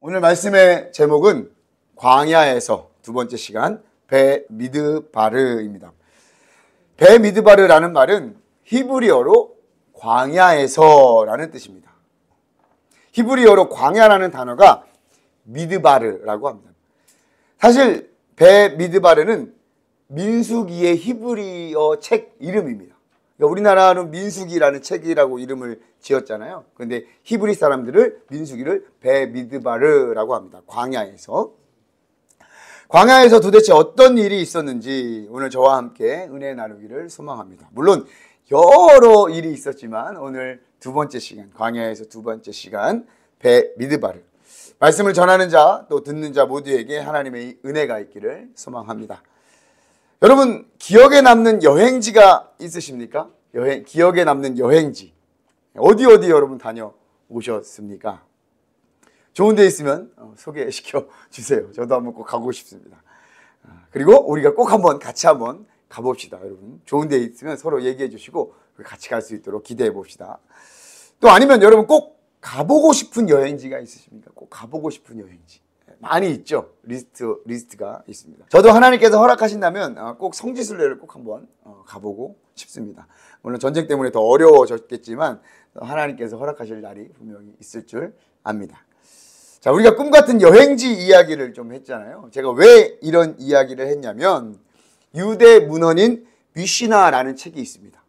오늘 말씀의 제목은 광야에서 두 번째 시간 베미드바르입니다. 베미드바르라는 말은 히브리어로 광야에서라는 뜻입니다. 히브리어로 광야라는 단어가 미드바르라고 합니다. 사실 베미드바르는 민수기의 히브리어 책 이름입니다. 그러니까 우리나라는 민수기라는 책이라고 이름을 지었잖아요. 그런데 히브리 사람들을 민수기를 베미드바르라고 합니다. 광야에서 도대체 어떤 일이 있었는지 오늘 저와 함께 은혜 나누기를 소망합니다. 물론 여러 일이 있었지만 오늘 두 번째 시간, 광야에서 두 번째 시간 베미드바르, 말씀을 전하는 자 또 듣는 자 모두에게 하나님의 은혜가 있기를 소망합니다. 여러분, 기억에 남는 여행지가 있으십니까? 기억에 남는 여행지. 어디 여러분 다녀오셨습니까? 좋은 데 있으면 소개시켜 주세요. 저도 한번 꼭 가고 싶습니다. 그리고 우리가 꼭 같이 한번 가봅시다, 여러분. 좋은 데 있으면 서로 얘기해 주시고 같이 갈 수 있도록 기대해 봅시다. 또 아니면 여러분 꼭 가보고 싶은 여행지가 있으십니까? 꼭 가보고 싶은 여행지. 많이 있죠. 리스트가 있습니다. 저도 하나님께서 허락하신다면 꼭 성지순례를 꼭 한번 가보고 싶습니다. 물론 전쟁 때문에 더 어려워졌겠지만 하나님께서 허락하실 날이 분명히 있을 줄 압니다. 자, 우리가 꿈 같은 여행지 이야기를 좀 했잖아요. 제가 왜 이런 이야기를 했냐면 유대 문헌인 미시나라는 책이 있습니다.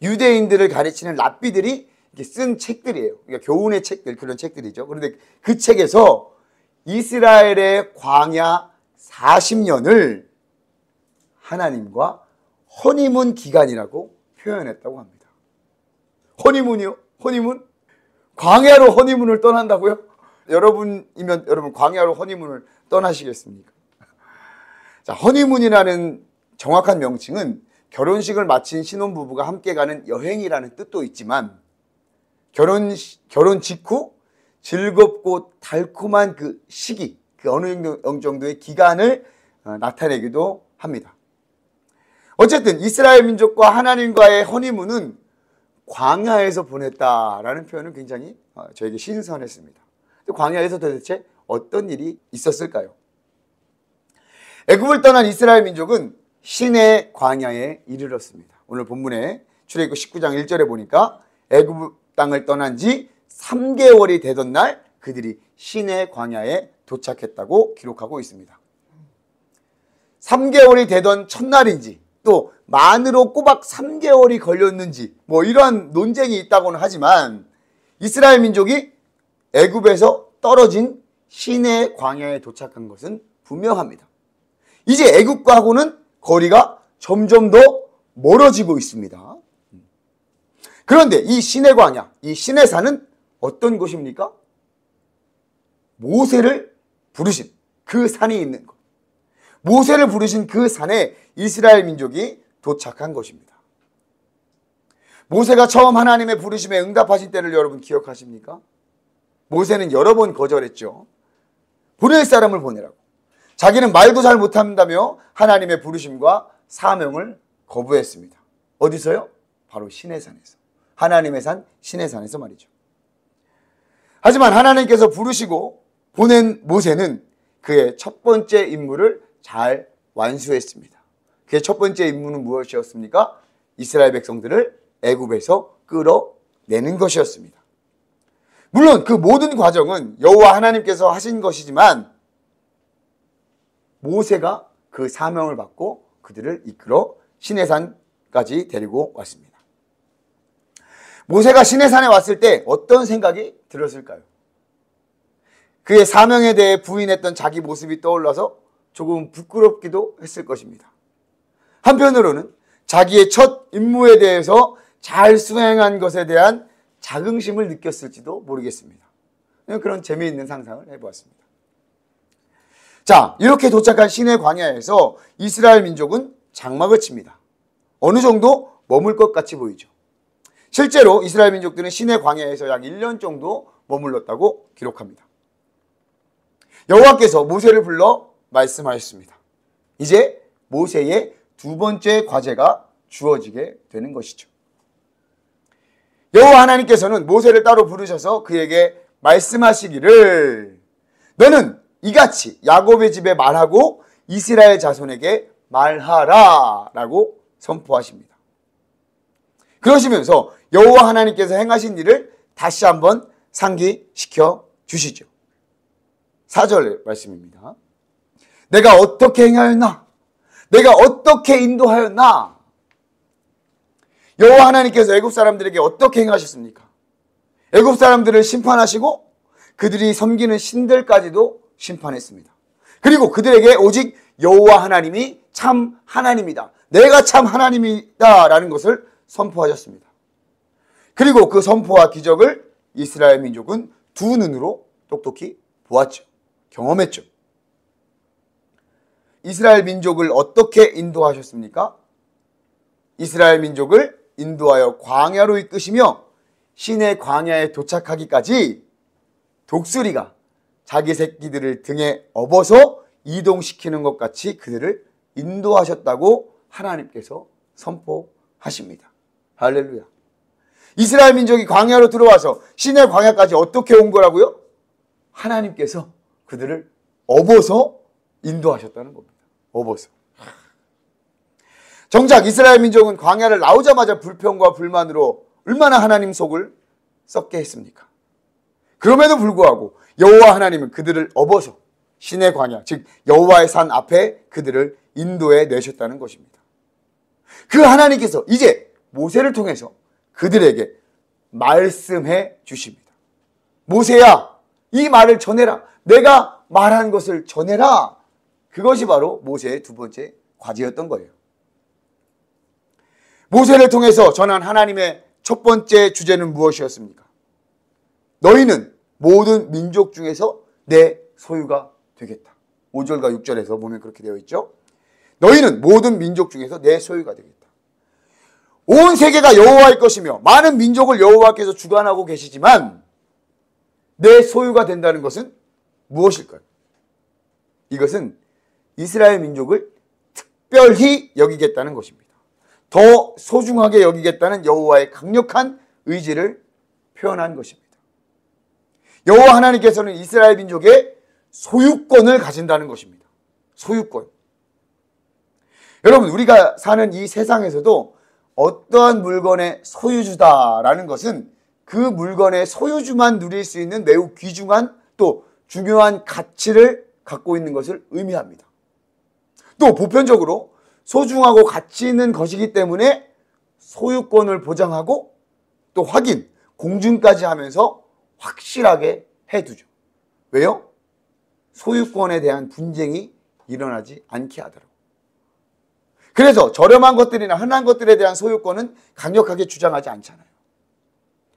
유대인들을 가르치는 랍비들이 쓴 책들이에요. 그러니까 교훈의 책들, 그런 책들이죠. 그런데 그 책에서 이스라엘의 광야 40년을 하나님과 허니문 기간이라고 표현했다고 합니다. 허니문이요? 허니문? 광야로 허니문을 떠난다고요? 여러분이면 여러분 광야로 허니문을 떠나시겠습니까? 자, 허니문이라는 정확한 명칭은 결혼식을 마친 신혼부부가 함께 가는 여행이라는 뜻도 있지만 결혼 직후 즐겁고 달콤한 그 시기, 그 어느 정도의 기간을 나타내기도 합니다. 어쨌든 이스라엘 민족과 하나님과의 허니문은 광야에서 보냈다라는 표현은 굉장히 저에게 신선했습니다. 광야에서 도대체 어떤 일이 있었을까요? 애굽을 떠난 이스라엘 민족은 시내 광야에 이르렀습니다. 오늘 본문에 출애굽기 19장 1절에 보니까 애굽 땅을 떠난 지 3개월이 되던 날 그들이 시내 광야에 도착했다고 기록하고 있습니다. 3개월이 되던 첫날인지 또 만으로 꼬박 3개월이 걸렸는지 뭐 이러한 논쟁이 있다고는 하지만 이스라엘 민족이 애굽에서 떨어진 시내 광야에 도착한 것은 분명합니다. 이제 애굽과는 거리가 점점 더 멀어지고 있습니다. 그런데 이 시내 광야, 이 시내산은 어떤 곳입니까? 모세를 부르신 그 산이 있는 곳. 모세를 부르신 그 산에 이스라엘 민족이 도착한 것입니다. 모세가 처음 하나님의 부르심에 응답하신 때를 여러분 기억하십니까? 모세는 여러 번 거절했죠. 보낼 사람을 보내라고. 자기는 말도 잘 못한다며 하나님의 부르심과 사명을 거부했습니다. 어디서요? 바로 시내산에서. 하나님의 산 시내산에서 말이죠. 하지만 하나님께서 부르시고 보낸 모세는 그의 첫 번째 임무를 잘 완수했습니다. 그의 첫 번째 임무는 무엇이었습니까? 이스라엘 백성들을 애굽에서 끌어내는 것이었습니다. 물론 그 모든 과정은 여호와 하나님께서 하신 것이지만 모세가 그 사명을 받고 그들을 이끌어 시내산까지 데리고 왔습니다. 모세가 시내산에 왔을 때 어떤 생각이 들었을까요? 그의 사명에 대해 부인했던 자기 모습이 떠올라서 조금 부끄럽기도 했을 것입니다. 한편으로는 자기의 첫 임무에 대해서 잘 수행한 것에 대한 자긍심을 느꼈을지도 모르겠습니다. 그런 재미있는 상상을 해보았습니다. 자, 이렇게 도착한 시내 광야에서 이스라엘 민족은 장막을 칩니다. 어느 정도 머물 것 같이 보이죠. 실제로 이스라엘 민족들은 시내 광야에서 약 1년 정도 머물렀다고 기록합니다. 여호와께서 모세를 불러 말씀하셨습니다. 이제 모세의 두 번째 과제가 주어지게 되는 것이죠. 여호와 하나님께서는 모세를 따로 부르셔서 그에게 말씀하시기를 너는 이같이 야곱의 집에 말하고 이스라엘 자손에게 말하라 라고 선포하십니다. 그러시면서 여호와 하나님께서 행하신 일을 다시 한번 상기시켜 주시죠. 4절 말씀입니다. 내가 어떻게 행하였나? 내가 어떻게 인도하였나? 여호와 하나님께서 애굽 사람들에게 어떻게 행하셨습니까? 애굽 사람들을 심판하시고 그들이 섬기는 신들까지도 심판했습니다. 그리고 그들에게 오직 여호와 하나님이 참 하나님이다. 내가 참 하나님이다 라는 것을 선포하셨습니다. 그리고 그 선포와 기적을 이스라엘 민족은 두 눈으로 똑똑히 보았죠. 경험했죠. 이스라엘 민족을 어떻게 인도하셨습니까? 이스라엘 민족을 인도하여 광야로 이끄시며 신의 광야에 도착하기까지 독수리가 자기 새끼들을 등에 업어서 이동시키는 것 같이 그들을 인도하셨다고 하나님께서 선포하십니다. 할렐루야. 이스라엘 민족이 광야로 들어와서 신의 광야까지 어떻게 온 거라고요? 하나님께서 그들을 업어서 인도하셨다는 겁니다. 업어서. 정작 이스라엘 민족은 광야를 나오자마자 불평과 불만으로 얼마나 하나님 속을 썩게 했습니까? 그럼에도 불구하고 여호와 하나님은 그들을 업어서 신의 광야, 즉 여호와의 산 앞에 그들을 인도해 내셨다는 것입니다. 그 하나님께서 이제 모세를 통해서 그들에게 말씀해 주십니다. 모세야, 이 말을 전해라. 내가 말한 것을 전해라. 그것이 바로 모세의 두 번째 과제였던 거예요. 모세를 통해서 전한 하나님의 첫 번째 주제는 무엇이었습니까? 너희는 모든 민족 중에서 내 소유가 되겠다. 5절과 6절에서 보면 그렇게 되어 있죠. 너희는 모든 민족 중에서 내 소유가 되겠다. 온 세계가 여호와의 것이며 많은 민족을 여호와께서 주관하고 계시지만 내 소유가 된다는 것은 무엇일까요? 이것은 이스라엘 민족을 특별히 여기겠다는 것입니다. 더 소중하게 여기겠다는 여호와의 강력한 의지를 표현한 것입니다. 여호와 하나님께서는 이스라엘 민족의 소유권을 가진다는 것입니다. 소유권. 여러분, 우리가 사는 이 세상에서도 어떠한 물건의 소유주다라는 것은 그 물건의 소유주만 누릴 수 있는 매우 귀중한 또 중요한 가치를 갖고 있는 것을 의미합니다. 또 보편적으로 소중하고 가치 있는 것이기 때문에 소유권을 보장하고 또 확인, 공증까지 하면서 확실하게 해두죠. 왜요? 소유권에 대한 분쟁이 일어나지 않게 하더라고요. 그래서 저렴한 것들이나 흔한 것들에 대한 소유권은 강력하게 주장하지 않잖아요.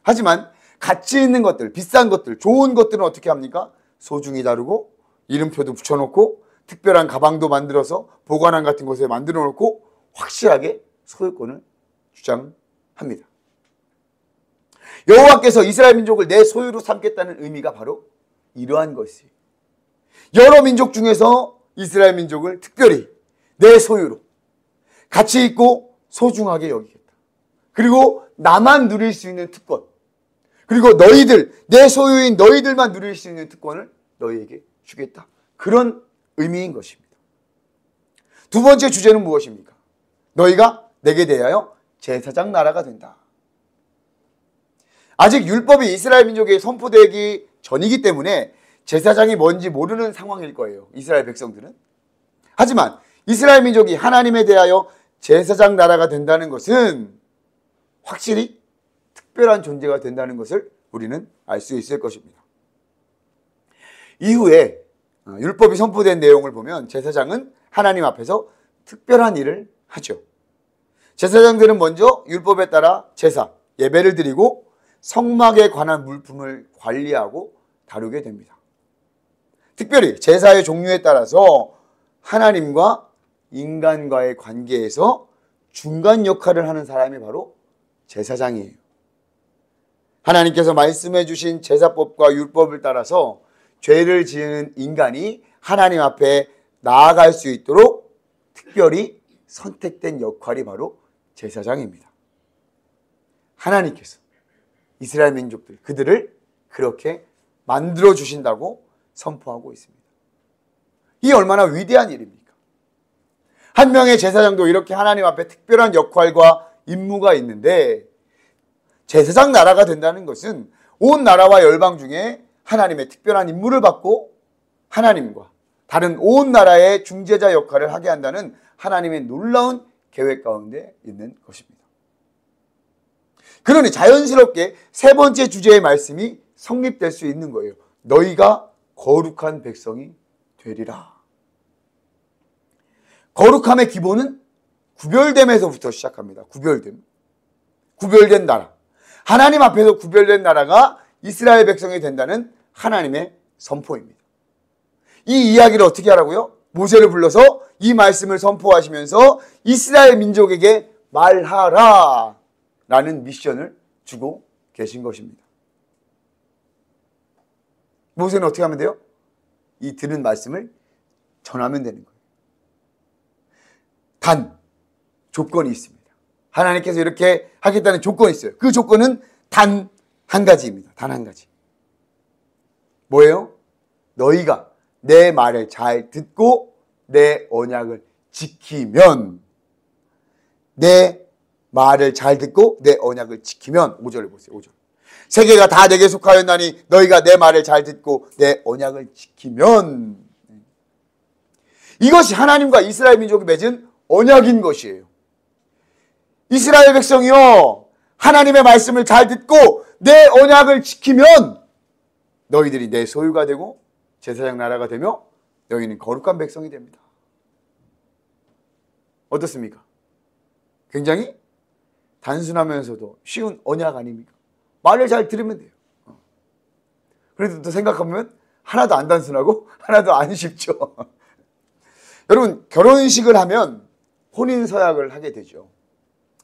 하지만 가치 있는 것들, 비싼 것들, 좋은 것들은 어떻게 합니까? 소중히 다루고 이름표도 붙여놓고 특별한 가방도 만들어서 보관함 같은 곳에 만들어 놓고 확실하게 소유권을 주장합니다. 여호와께서 이스라엘 민족을 내 소유로 삼겠다는 의미가 바로 이러한 것이에요. 여러 민족 중에서 이스라엘 민족을 특별히 내 소유로 가치 있고 소중하게 여기겠다. 그리고 나만 누릴 수 있는 특권, 그리고 너희들, 내 소유인 너희들만 누릴 수 있는 특권을 너희에게 주겠다. 그런 의미인 것입니다. 두 번째 주제는 무엇입니까? 너희가 내게 대하여 제사장 나라가 된다. 아직 율법이 이스라엘 민족에 선포되기 전이기 때문에 제사장이 뭔지 모르는 상황일 거예요. 이스라엘 백성들은. 하지만 이스라엘 민족이 하나님에 대하여 제사장 나라가 된다는 것은 확실히 특별한 존재가 된다는 것을 우리는 알 수 있을 것입니다. 이후에 율법이 선포된 내용을 보면 제사장은 하나님 앞에서 특별한 일을 하죠. 제사장들은 먼저 율법에 따라 제사, 예배를 드리고 성막에 관한 물품을 관리하고 다루게 됩니다. 특별히 제사의 종류에 따라서 하나님과 인간과의 관계에서 중간 역할을 하는 사람이 바로 제사장이에요. 하나님께서 말씀해 주신 제사법과 율법을 따라서 죄를 지은 인간이 하나님 앞에 나아갈 수 있도록 특별히 선택된 역할이 바로 제사장입니다. 하나님께서 이스라엘 민족들, 그들을 그렇게 만들어 주신다고 선포하고 있습니다. 이 얼마나 위대한 일입니까? 한 명의 제사장도 이렇게 하나님 앞에 특별한 역할과 임무가 있는데, 제사장 나라가 된다는 것은 온 나라와 열방 중에 하나님의 특별한 임무를 받고 하나님과 다른 온 나라의 중재자 역할을 하게 한다는 하나님의 놀라운 계획 가운데 있는 것입니다. 그러니 자연스럽게 세 번째 주제의 말씀이 성립될 수 있는 거예요. 너희가 거룩한 백성이 되리라. 거룩함의 기본은 구별됨에서부터 시작합니다. 구별된 나라. 하나님 앞에서 구별된 나라가 이스라엘 백성이 된다는 하나님의 선포입니다. 이 이야기를 어떻게 하라고요? 모세를 불러서 이 말씀을 선포하시면서 이스라엘 민족에게 말하라 라는 미션을 주고 계신 것입니다. 모세는 어떻게 하면 돼요? 이 들은 말씀을 전하면 되는 거예요. 단, 조건이 있습니다. 하나님께서 이렇게 하겠다는 조건이 있어요. 그 조건은 단 한 가지입니다. 단 한 가지. 뭐예요? 너희가 내 말을 잘 듣고 내 언약을 지키면, 내 말을 잘 듣고 내 언약을 지키면, 5절을 보세요. 5절. 세계가 다 내게 속하였나니 너희가 내 말을 잘 듣고 내 언약을 지키면. 이것이 하나님과 이스라엘 민족이 맺은 언약인 것이에요. 이스라엘 백성이요, 하나님의 말씀을 잘 듣고 내 언약을 지키면 너희들이 내 소유가 되고 제사장 나라가 되며 너희는 거룩한 백성이 됩니다. 어떻습니까? 굉장히 단순하면서도 쉬운 언약 아닙니까? 말을 잘 들으면 돼요. 그래도 또 생각하면 하나도 안 단순하고 하나도 안 쉽죠. 여러분, 결혼식을 하면 혼인서약을 하게 되죠.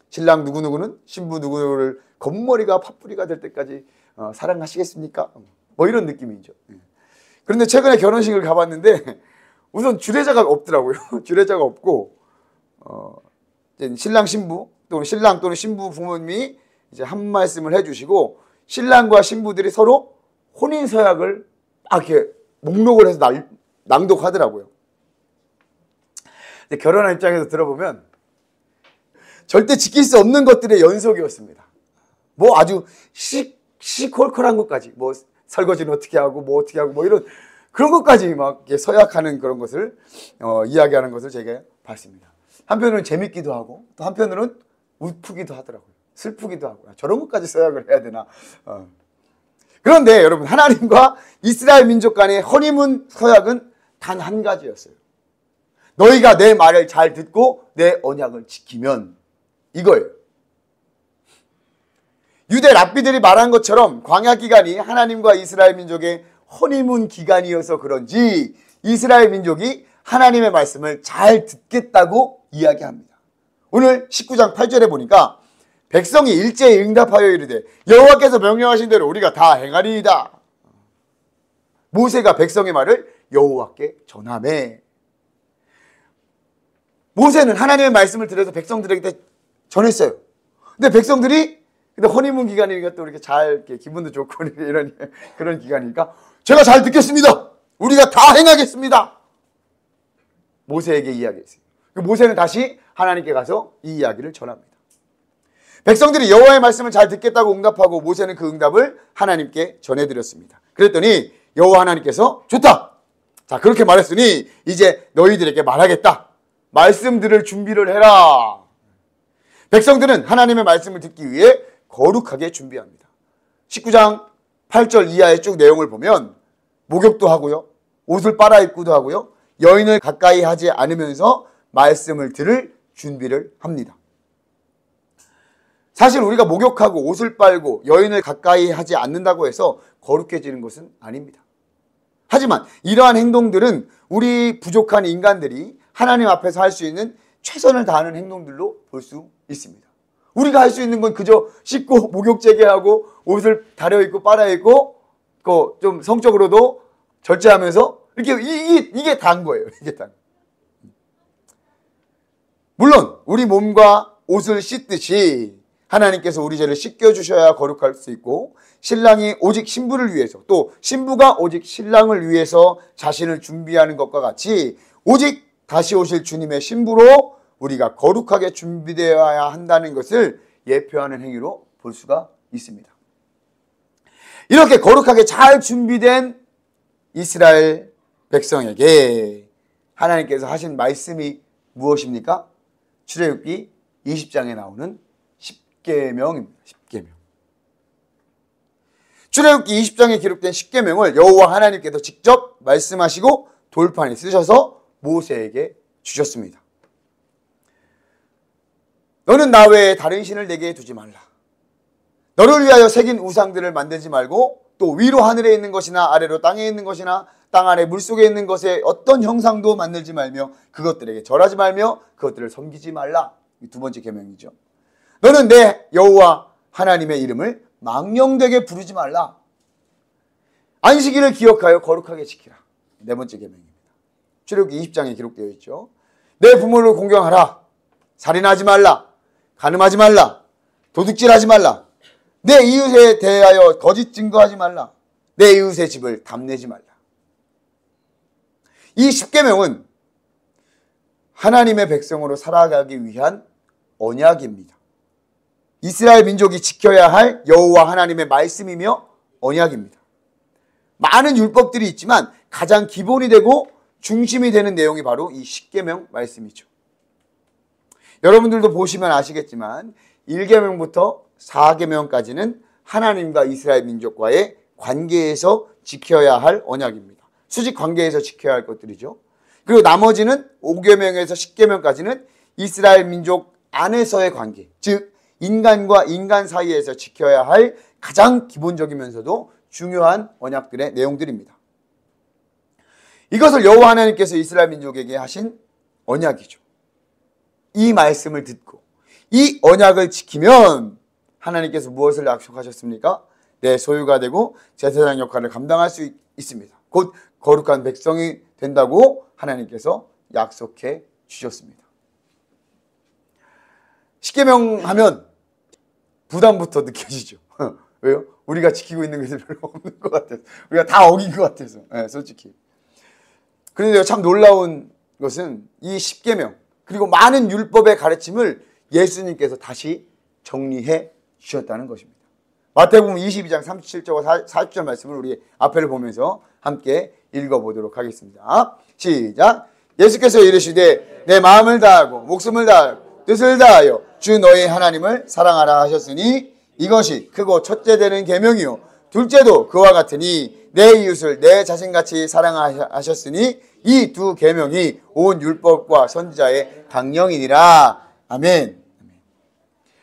신랑 누구누구는 신부 누구누구를 검은머리가 팥뿌리가 될 때까지 사랑하시겠습니까? 뭐 이런 느낌이죠. 그런데 최근에 결혼식을 가봤는데 우선 주례자가 없더라고요. 주례자가 없고 이제 신랑 신부 또는 신랑 또는 신부 부모님이 이제 한 말씀을 해주시고 신랑과 신부들이 서로 혼인서약을 막 이렇게 목록을 해서 낭독하더라고요. 근데 결혼한 입장에서 들어보면 절대 지킬 수 없는 것들의 연속이었습니다. 뭐 아주 시콜콜한 것까지, 뭐 설거지는 어떻게 하고 뭐 어떻게 하고 뭐 이런 그런 것까지 막 서약하는 그런 것을 이야기하는 것을 제가 봤습니다. 한편으로는 재밌기도 하고 또 한편으로는 웃프기도 하더라고요. 슬프기도 하고 저런 것까지 서약을 해야 되나. 그런데 여러분, 하나님과 이스라엘 민족 간의 허니문 서약은 단 한 가지였어요. 너희가 내 말을 잘 듣고 내 언약을 지키면, 이거예요. 유대 랍비들이 말한 것처럼 광야 기간이 하나님과 이스라엘 민족의 허니문 기간이어서 그런지 이스라엘 민족이 하나님의 말씀을 잘 듣겠다고 이야기합니다. 오늘 19장 8절에 보니까 백성이 일제히 응답하여 이르되 여호와께서 명령하신 대로 우리가 다 행하리이다. 모세가 백성의 말을 여호와께 전하매. 모세는 하나님의 말씀을 들어서 백성들에게 전했어요. 근데 백성들이 허니문 기간이니까 또 이렇게 잘 이렇게 기분도 좋고 이런 그런 기간이니까 제가 잘 듣겠습니다. 우리가 다 행하겠습니다. 모세에게 이야기했어요. 모세는 다시 하나님께 가서 이 이야기를 전합니다. 백성들이 여호와의 말씀을 잘 듣겠다고 응답하고 모세는 그 응답을 하나님께 전해드렸습니다. 그랬더니 여호와 하나님께서 좋다. 자, 그렇게 말했으니 이제 너희들에게 말하겠다. 말씀 들을 준비를 해라. 백성들은 하나님의 말씀을 듣기 위해 거룩하게 준비합니다. 19장 8절 이하의 쭉 내용을 보면 목욕도 하고요, 옷을 빨아입고도 하고요, 여인을 가까이 하지 않으면서 말씀을 들을 준비를 합니다. 사실 우리가 목욕하고 옷을 빨고 여인을 가까이 하지 않는다고 해서 거룩해지는 것은 아닙니다. 하지만 이러한 행동들은 우리 부족한 인간들이 하나님 앞에서 할 수 있는 최선을 다하는 행동들로 볼 수 있습니다. 우리가 할 수 있는 건 그저 씻고 목욕 재개하고 옷을 다려입고 빨아입고 좀 성적으로도 절제하면서 이게 다인 거예요. 이게 다. 물론 우리 몸과 옷을 씻듯이 하나님께서 우리 죄를 씻겨주셔야 거룩할 수 있고, 신랑이 오직 신부를 위해서, 또 신부가 오직 신랑을 위해서 자신을 준비하는 것과 같이 오직 다시 오실 주님의 신부로 우리가 거룩하게 준비되어야 한다는 것을 예표하는 행위로 볼 수가 있습니다. 이렇게 거룩하게 잘 준비된 이스라엘 백성에게 하나님께서 하신 말씀이 무엇입니까? 출애굽기 20장에 나오는 10계명입니다. 10계명. 출애굽기 20장에 기록된 10계명을 여호와 하나님께서 직접 말씀하시고 돌판에 쓰셔서 모세에게 주셨습니다. 너는 나 외에 다른 신을 내게 두지 말라. 너를 위하여 새긴 우상들을 만들지 말고, 또 위로 하늘에 있는 것이나 아래로 땅에 있는 것이나 땅 아래 물속에 있는 것에 어떤 형상도 만들지 말며 그것들에게 절하지 말며 그것들을 섬기지 말라. 이 두 번째 계명이죠. 너는 내 여호와 하나님의 이름을 망령되게 부르지 말라. 안식일을 기억하여 거룩하게 지키라. 네 번째 계명입니다. 출애굽기 20장에 기록되어 있죠. 내 부모를 공경하라. 살인하지 말라. 간음하지 말라. 도둑질하지 말라. 내 이웃에 대하여 거짓 증거하지 말라. 내 이웃의 집을 담내지 말라. 이 10계명은 하나님의 백성으로 살아가기 위한 언약입니다. 이스라엘 민족이 지켜야 할 여호와 하나님의 말씀이며 언약입니다. 많은 율법들이 있지만 가장 기본이 되고 중심이 되는 내용이 바로 이 10계명 말씀이죠. 여러분들도 보시면 아시겠지만 1계명부터 4계명까지는 하나님과 이스라엘 민족과의 관계에서 지켜야 할 언약입니다. 수직 관계에서 지켜야 할 것들이죠. 그리고 나머지는 5계명에서 10계명까지는 이스라엘 민족 안에서의 관계, 즉 인간과 인간 사이에서 지켜야 할 가장 기본적이면서도 중요한 언약들의 내용들입니다. 이것을 여호와 하나님께서 이스라엘 민족에게 하신 언약이죠. 이 말씀을 듣고 이 언약을 지키면 하나님께서 무엇을 약속하셨습니까? 내 소유가 되고 제사장 역할을 감당할 수 있습니다. 곧 거룩한 백성이 된다고 하나님께서 약속해 주셨습니다. 10계명 하면 부담부터 느껴지죠. 왜요? 우리가 지키고 있는 것이 별로 없는 것 같아서, 우리가 다 어긴 것 같아서, 네, 솔직히. 그런데 참 놀라운 것은 이 10계명 그리고 많은 율법의 가르침을 예수님께서 다시 정리해 주셨다는 것입니다. 마태복음 22장 37절과 40절 말씀을 우리 앞에를 보면서 함께 읽어보도록 하겠습니다. 시작. 예수께서 이르시되 내 마음을 다하고 목숨을 다하고 뜻을 다하여 주 너희 하나님을 사랑하라 하셨으니 이것이 크고 첫째 되는 계명이요 둘째도 그와 같으니 내 이웃을 내 자신같이 사랑하셨으니 이 두 계명이 온 율법과 선지자의 강령이니라. 아멘.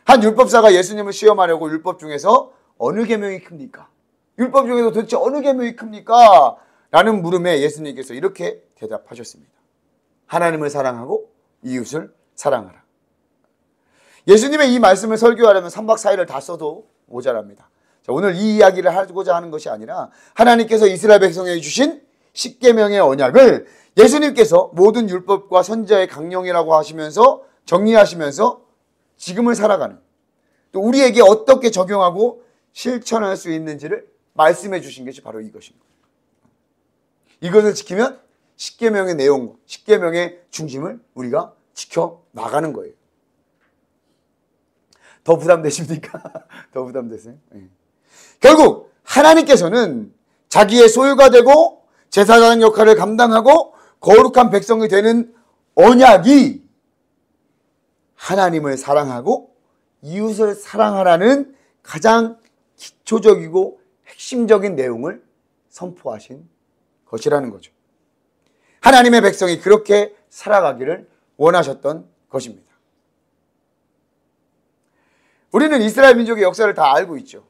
한 율법사가 예수님을 시험하려고 율법 중에서 어느 계명이 큽니까? 율법 중에서 도대체 어느 계명이 큽니까? 라는 물음에 예수님께서 이렇게 대답하셨습니다. 하나님을 사랑하고 이웃을 사랑하라. 예수님의 이 말씀을 설교하려면 3박 4일을 다 써도 모자랍니다. 자, 오늘 이 이야기를 하고자 하는 것이 아니라 하나님께서 이스라엘 백성에게 주신 10계명의 언약을 예수님께서 모든 율법과 선지자의 강령이라고 하시면서 정리하시면서 지금을 살아가는, 또 우리에게 어떻게 적용하고 실천할 수 있는지를 말씀해 주신 것이 바로 이것인 거예요. 이것을 지키면 10계명의 내용, 10계명의 중심을 우리가 지켜나가는 거예요. 더 부담되십니까? 더 부담되세요? 네. 결국 하나님께서는 자기의 소유가 되고 제사장 역할을 감당하고 거룩한 백성이 되는 언약이 하나님을 사랑하고 이웃을 사랑하라는 가장 기초적이고 핵심적인 내용을 선포하신 것이라는 거죠. 하나님의 백성이 그렇게 살아가기를 원하셨던 것입니다. 우리는 이스라엘 민족의 역사를 다 알고 있죠.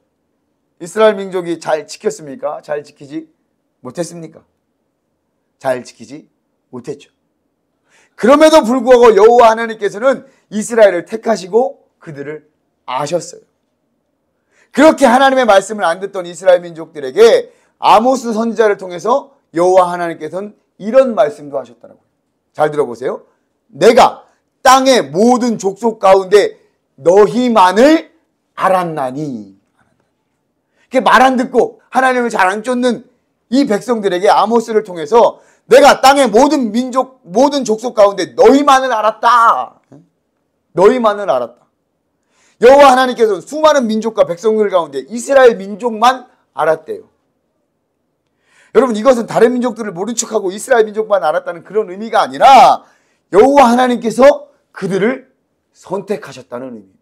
이스라엘 민족이 잘 지켰습니까? 잘 지키지 못했습니까? 잘 지키지 못했죠. 그럼에도 불구하고 여호와 하나님께서는 이스라엘을 택하시고 그들을 아셨어요. 그렇게 하나님의 말씀을 안 듣던 이스라엘 민족들에게 아모스 선지자를 통해서 여호와 하나님께서는 이런 말씀도 하셨더라고요. 잘 들어보세요. 내가 땅의 모든 족속 가운데 너희만을 알았나니. 말 안 듣고 하나님을 잘 안 쫓는 이 백성들에게 아모스를 통해서 내가 땅의 모든 민족, 모든 족속 가운데 너희만을 알았다. 너희만을 알았다. 여호와 하나님께서는 수많은 민족과 백성들 가운데 이스라엘 민족만 알았대요. 여러분, 이것은 다른 민족들을 모른 척하고 이스라엘 민족만 알았다는 그런 의미가 아니라 여호와 하나님께서 그들을 선택하셨다는 의미입니다.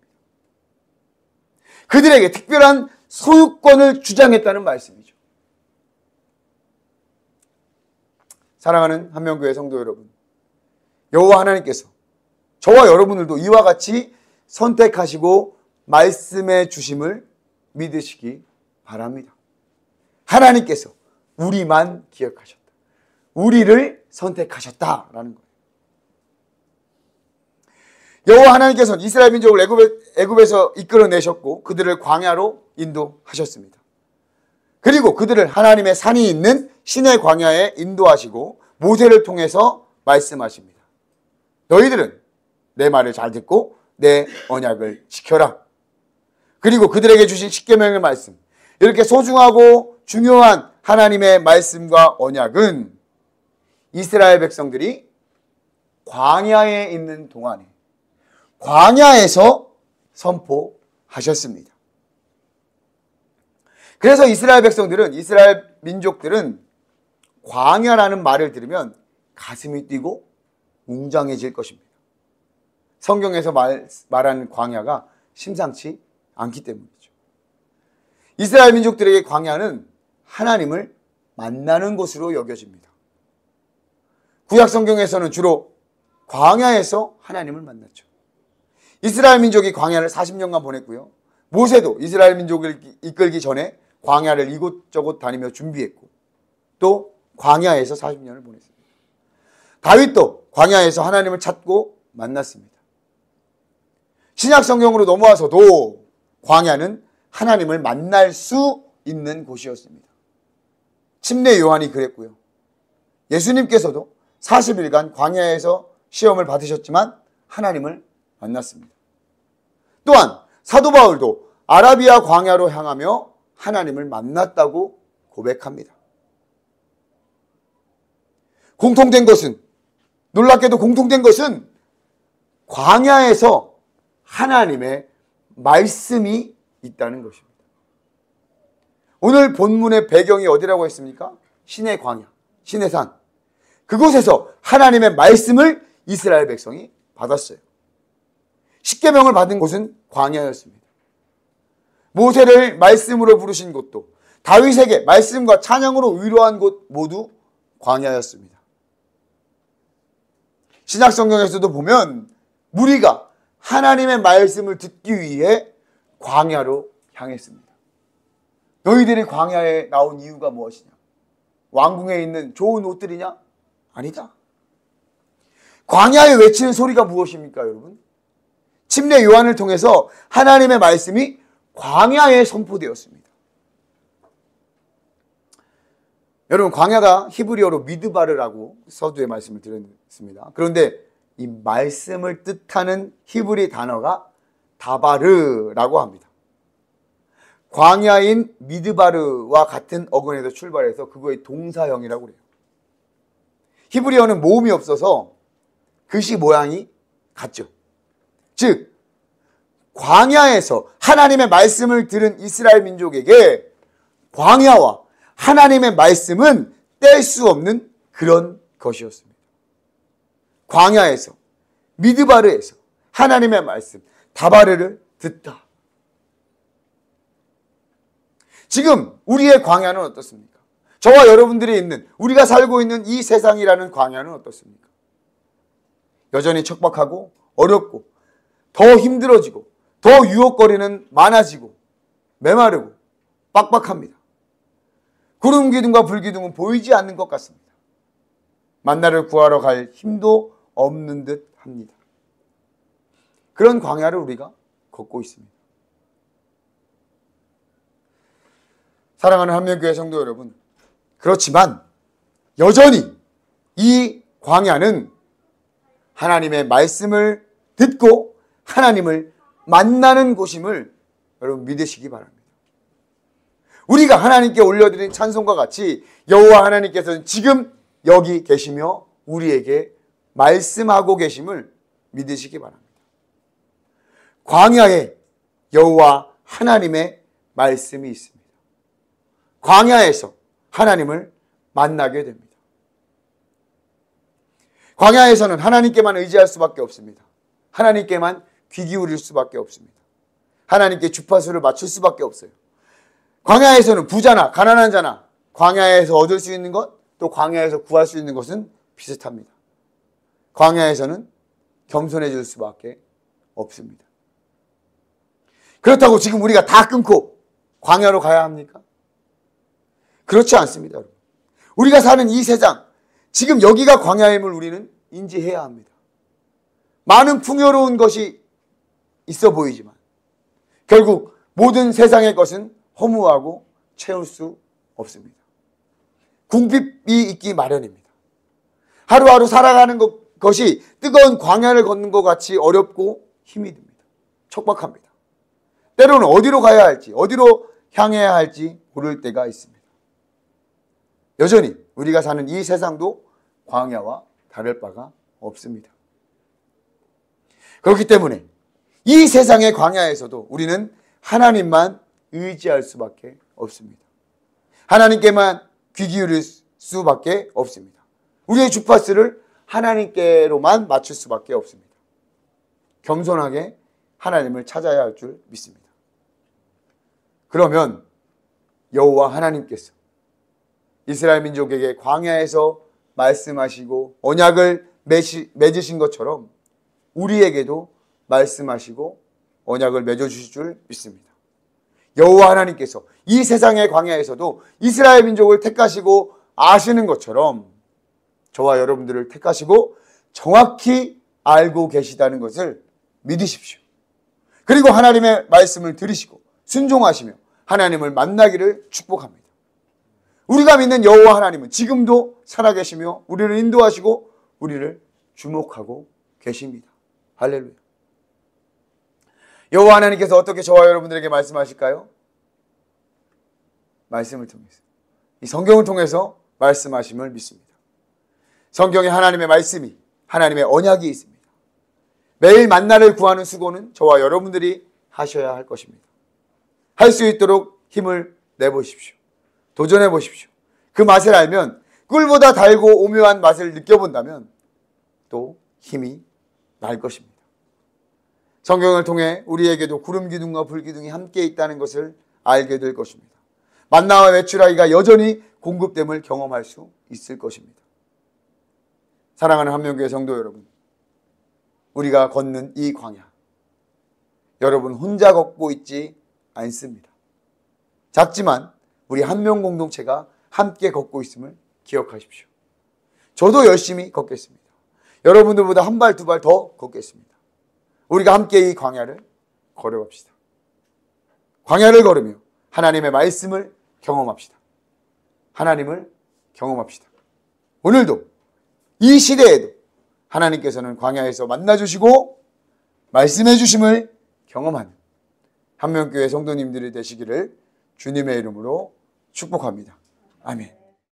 그들에게 특별한 소유권을 주장했다는 말씀이죠. 사랑하는 한명교회 성도 여러분, 여호와 하나님께서 저와 여러분들도 이와 같이 선택하시고 말씀해 주심을 믿으시기 바랍니다. 하나님께서 우리만 기억하셨다. 우리를 선택하셨다라는 거예요. 여호와 하나님께서는 이스라엘 민족을 애굽에서 이끌어내셨고 그들을 광야로 인도하셨습니다. 그리고 그들을 하나님의 산이 있는 신의 광야에 인도하시고 모세를 통해서 말씀하십니다. 너희들은 내 말을 잘 듣고 내 언약을 지켜라. 그리고 그들에게 주신 십계명의 말씀, 이렇게 소중하고 중요한 하나님의 말씀과 언약은 이스라엘 백성들이 광야에 있는 동안에 광야에서 선포하셨습니다. 그래서 이스라엘 백성들은, 이스라엘 민족들은 광야라는 말을 들으면 가슴이 뛰고 웅장해질 것입니다. 성경에서 말하는 광야가 심상치 않기 때문이죠. 이스라엘 민족들에게 광야는 하나님을 만나는 곳으로 여겨집니다. 구약 성경에서는 주로 광야에서 하나님을 만났죠. 이스라엘 민족이 광야를 40년간 보냈고요. 모세도 이스라엘 민족을 이끌기 전에 광야를 이곳저곳 다니며 준비했고 또 광야에서 40년을 보냈습니다. 다윗도 광야에서 하나님을 찾고 만났습니다. 신약 성경으로 넘어와서도 광야는 하나님을 만날 수 있는 곳이었습니다. 침례 요한이 그랬고요. 예수님께서도 40일간 광야에서 시험을 받으셨지만 하나님을 만났습니다. 또한 사도 바울도 아라비아 광야로 향하며 하나님을 만났다고 고백합니다. 놀랍게도 공통된 것은 광야에서 하나님의 말씀이 있다는 것입니다. 오늘 본문의 배경이 어디라고 했습니까? 신의 광야, 신의 산. 그곳에서 하나님의 말씀을 이스라엘 백성이 받았어요. 십계명을 받은 곳은 광야였습니다. 모세를 말씀으로 부르신 곳도, 다윗에게 말씀과 찬양으로 위로한 곳 모두 광야였습니다. 신약 성경에서도 보면 무리가 하나님의 말씀을 듣기 위해 광야로 향했습니다. 너희들이 광야에 나온 이유가 무엇이냐? 왕궁에 있는 좋은 옷들이냐? 아니다. 광야에 외치는 소리가 무엇입니까, 여러분? 침례 요한을 통해서 하나님의 말씀이 광야에 선포되었습니다. 여러분, 광야가 히브리어로 미드바르라고 서두에 말씀을 드렸습니다. 그런데 이 말씀을 뜻하는 히브리 단어가 다바르라고 합니다. 광야인 미드바르와 같은 어근에서 출발해서 그거의 동사형이라고 그래요. 히브리어는 모음이 없어서 글씨 모양이 같죠. 즉 광야에서 하나님의 말씀을 들은 이스라엘 민족에게 광야와 하나님의 말씀은 뗄 수 없는 그런 것이었습니다. 광야에서, 미드바르에서 하나님의 말씀, 다바르를 듣다. 지금 우리의 광야는 어떻습니까? 저와 여러분들이 있는, 우리가 살고 있는 이 세상이라는 광야는 어떻습니까? 여전히 척박하고 어렵고 더 힘들어지고 더 유혹거리는 많아지고 메마르고 빡빡합니다. 구름 기둥과 불 기둥은 보이지 않는 것 같습니다. 만나를 구하러 갈 힘도 없는 듯 합니다. 그런 광야를 우리가 걷고 있습니다. 사랑하는 한명교회 성도 여러분, 그렇지만 여전히 이 광야는 하나님의 말씀을 듣고 하나님을 만나는 곳임을 여러분 믿으시기 바랍니다. 우리가 하나님께 올려드린 찬송과 같이 여호와 하나님께서는 지금 여기 계시며 우리에게 말씀하고 계심을 믿으시기 바랍니다. 광야에 여호와 하나님의 말씀이 있습니다. 광야에서 하나님을 만나게 됩니다. 광야에서는 하나님께만 의지할 수밖에 없습니다. 하나님께만 귀 기울일 수밖에 없습니다. 하나님께 주파수를 맞출 수밖에 없어요. 광야에서는 부자나 가난한 자나 광야에서 얻을 수 있는 것, 또 광야에서 구할 수 있는 것은 비슷합니다. 광야에서는 겸손해질 수밖에 없습니다. 그렇다고 지금 우리가 다 끊고 광야로 가야 합니까? 그렇지 않습니다, 여러분. 우리가 사는 이 세상, 지금 여기가 광야임을 우리는 인지해야 합니다. 많은 풍요로운 것이 있어 보이지만 결국 모든 세상의 것은 허무하고 채울 수 없습니다. 궁핍이 있기 마련입니다. 하루하루 살아가는 것이 뜨거운 광야를 걷는 것 같이 어렵고 힘이 듭니다. 척박합니다. 때로는 어디로 가야 할지, 어디로 향해야 할지 모를 때가 있습니다. 여전히 우리가 사는 이 세상도 광야와 다를 바가 없습니다. 그렇기 때문에 이 세상의 광야에서도 우리는 하나님만 의지할 수밖에 없습니다. 하나님께만 귀 기울일 수밖에 없습니다. 우리의 주파수를 하나님께로만 맞출 수밖에 없습니다. 겸손하게 하나님을 찾아야 할 줄 믿습니다. 그러면 여호와 하나님께서 이스라엘 민족에게 광야에서 말씀하시고 언약을 맺으신 것처럼 우리에게도 말씀하시고 언약을 맺어주실 줄 믿습니다. 여호와 하나님께서 이 세상의 광야에서도 이스라엘 민족을 택하시고 아시는 것처럼 저와 여러분들을 택하시고 정확히 알고 계시다는 것을 믿으십시오. 그리고 하나님의 말씀을 들으시고 순종하시며 하나님을 만나기를 축복합니다. 우리가 믿는 여호와 하나님은 지금도 살아계시며 우리를 인도하시고 우리를 주목하고 계십니다. 할렐루야. 여호와 하나님께서 어떻게 저와 여러분들에게 말씀하실까요? 말씀을 통해서, 이 성경을 통해서 말씀하심을 믿습니다. 성경에 하나님의 말씀이, 하나님의 언약이 있습니다. 매일 만나를 구하는 수고는 저와 여러분들이 하셔야 할 것입니다. 할 수 있도록 힘을 내보십시오. 도전해 보십시오. 그 맛을 알면, 꿀보다 달고 오묘한 맛을 느껴본다면 또 힘이 날 것입니다. 성경을 통해 우리에게도 구름 기둥과 불 기둥이 함께 있다는 것을 알게 될 것입니다. 만나와 메추라기가 여전히 공급됨을 경험할 수 있을 것입니다. 사랑하는 한명교회 성도 여러분, 우리가 걷는 이 광야, 여러분 혼자 걷고 있지 않습니다. 작지만 우리 한명 공동체가 함께 걷고 있음을 기억하십시오. 저도 열심히 걷겠습니다. 여러분들보다 한 발 두 발 더 걷겠습니다. 우리가 함께 이 광야를 걸어갑시다. 광야를 걸으며 하나님의 말씀을 경험합시다. 하나님을 경험합시다. 오늘도 이 시대에도 하나님께서는 광야에서 만나주시고 말씀해 주심을 경험하는 한명교회 성도님들이 되시기를 주님의 이름으로 축복합니다. 아멘.